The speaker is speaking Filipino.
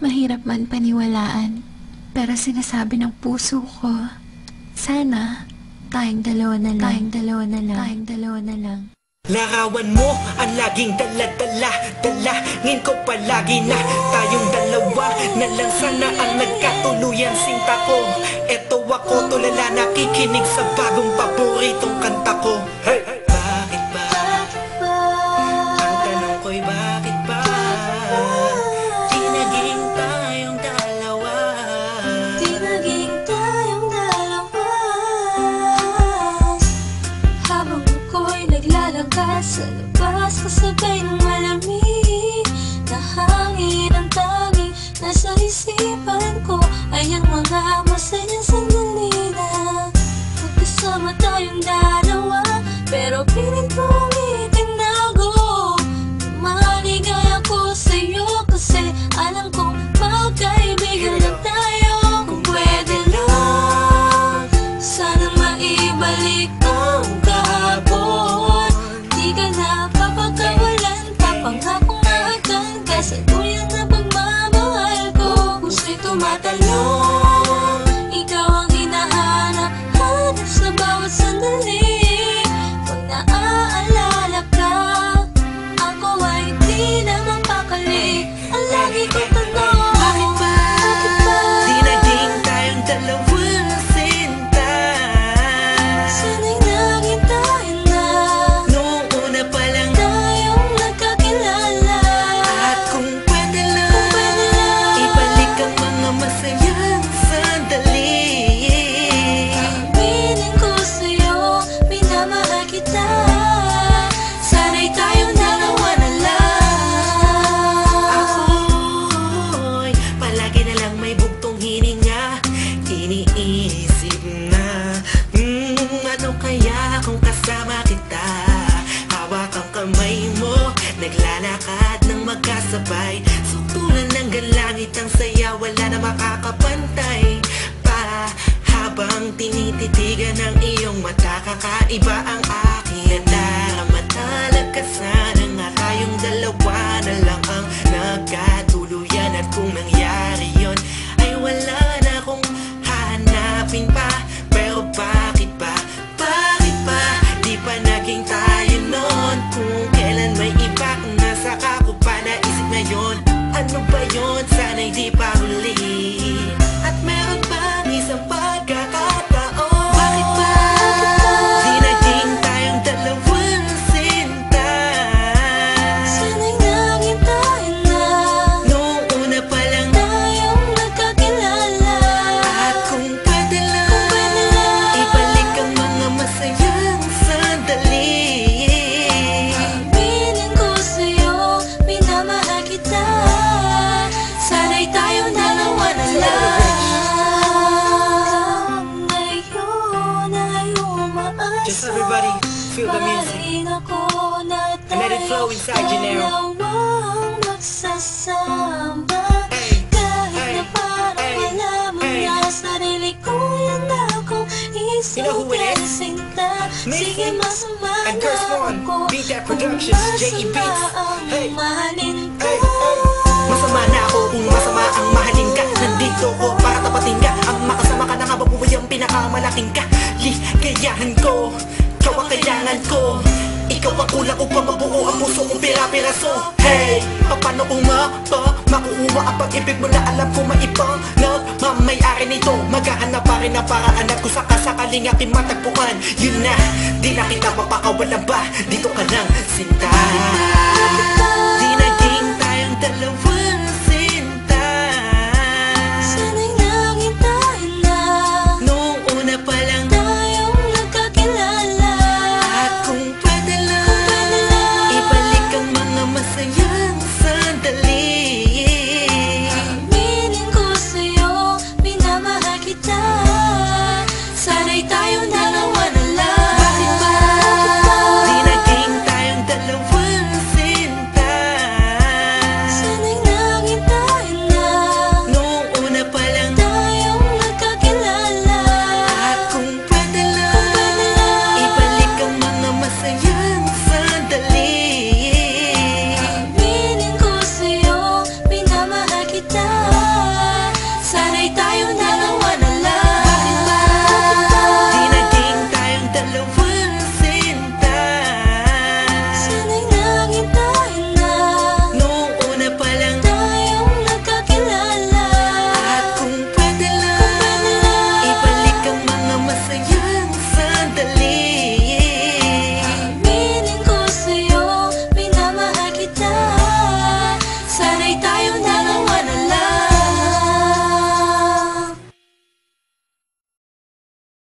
Mahirap man paniwalaan, pero sinasabi ng puso ko, sana tayong dalawa na lang, tayong dalawa na lang, tayong dalawa na lang. Larawan mo ang laging dala-dala, dalangin ko palagi na tayong dalawa na lang sana ang nagkatuluyan. Sinta ko, eto ako tulala, nakikinig sa bagong paboritong kanta ko. Hey! Bakit ba? Ang tanong ko'y bakit ba? Di naging tayong dalawa. Di naging tayong dalawa. Habang ako'y naglalakad sa labas, kasabay ng malamig na hangin, ang tanging nasa isipan ko ay ang mga masayang sandali na magkasama tayong dalawa. Pero pilit kong itinago, maligay ako sa'yo kasi alam kong magkaibigan na tayo. Kung pwede lang, sana maibalik ang kahapon. Di ka na papagkawalan, papangakong mahagkan ka sa tuloy na pagmamahal ko. Puso'y tumatalon, ikaw ang hinahanap-hanap sa bawat sandali. Pag naaalala ka, ako ay di na mapakali. Ang lagi kong tanong, Bakit ba? bakit ba? Di naging tayong dalawa, sinta. Sana'y naging tayo na, Noong una pa lang, tayong nagkakilala. at kung pwede lang, ibalik ang mga masayang sandali. Aminin ko sa'yo, minamahal kita. Sana'y tayong dalawa na lang. Ako'y palagi na lang may bugtong hininga, iniisip na ano kaya kung kasama kita. Hawak ang kamay mo, naglalakad ng magkasabay, sutulan ng galangit ang saya, wala na makakapantay pa. Habang tinititigan ng iyong mata, kakaiba ang aking nadarama. Talaga sana nga tayong dalawa na lang ang nagkatuluyan. At kung nangyari yun, ay wala na akong hahanapin pa. Pero bakit ba? Bakit ba? Di pa naging tayo nun? Kung kailan may iba, nasa ko pa naisip na yun. Ano ba yun? Sana'y di pa huli. At meron bang isang pagkakataon? Bakit ba? Di naging tayong dalawang sinta. Sana'y naging tayo na, Noong una pa lang, tayong nagkakilala. at kung pwede lang, ibalik ang mga masayang sandali. Aminin ko sa'yo, minamahal kita. Sana'y tayong dalawa na lang. Ngayon ay umaasa, Just everybody feel the music. mahalin ako na And let it flow inside you now. dalawang magsasama. Hey, Kahit hey, na parang hey, wala mo hey. na sarili ko, yan akong You know who it is? sinta. Macy Sige, masama and na Curse One, ako Beat That kung Productions, J.E. Beats. masama ang Hey, mahalin ka. hey, hey. Masama na ako kung masama ang mahalin ka. Nandito ko para tapatin ka. Ang makasama ka na nga babuhay ang pinakamalaking ka. Ligayahan ko, ikaw ang kailangan ko. Ikaw ang kulang upang mabuo ang puso kong pira-piraso. Hey, paano makukuha ang pag-ibig mo na alam ko maipang nagmamayari nito. Maghahanap pa rin na paraan at kung sakasakaling aking matagpuan, yun na, di na kita mapakawalan ba? Dito ka lang, sinta. Di naging tayong dalawang sinta. Sana'y naging tayo na, Noong una pa lang, tayong nagkakilala. at kung pwede lang, ibalik ang mga masayang sandali. Aminin ko sa'yo, minamahal kita. Sana'y tayong dalawa na lang. Bakit ba? Di naging tayong dalawang sinta. world.